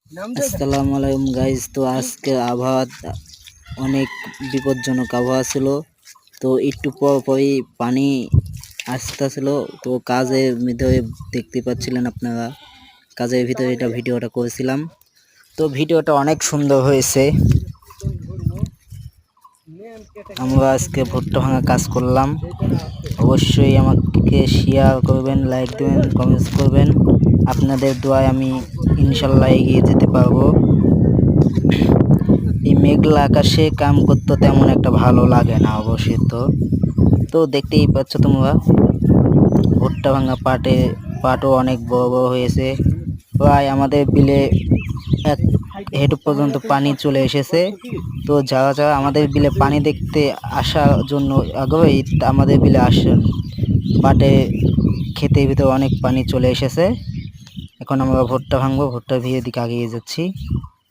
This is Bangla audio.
আসসালামু আলাইকুম গাইজ। তো আজকে আবহাওয়া অনেক বিপজ্জনক আবহাওয়া ছিল। তো একটু পরই পানি আসতেছিল। তো কাজের ভিতরে দেখতে পাচ্ছিলেন আপনারা, কাজের ভিতরে এটা ভিডিওটা করেছিলাম। তো ভিডিওটা অনেক সুন্দর হয়েছে। আমরা আজকে ভুট্টা ভাঙা কাজ করলাম। অবশ্যই আমাকে শেয়ার করবেন, লাইক দেবেন, কমেন্টস করবেন। আপনাদের দোয়ায় আমি ইনশাল্লাহ এগিয়ে যেতে পারবো। এই মেঘলা আকাশে কাম করতে তেমন একটা ভালো লাগে না অবশ্যই। তো দেখতেই পাচ্ছ তোমরা, ভুট্টা ভাঙা পাটও অনেক বড় বড় হয়েছে। প্রায় আমাদের বিলে 1 হেঁটু পর্যন্ত পানি চলে এসেছে। তো যারা যারা আমাদের বিলে পানি দেখতে আসার জন্য আগ্রহী, আমাদের বিলে আসেন। পাটে ক্ষেতের ভিতরে অনেক পানি চলে এসেছে। এখন আমরা ভুট্টা ভাঙবো, ভুট্টা ভিড়ের দিকে এগিয়ে যাচ্ছি।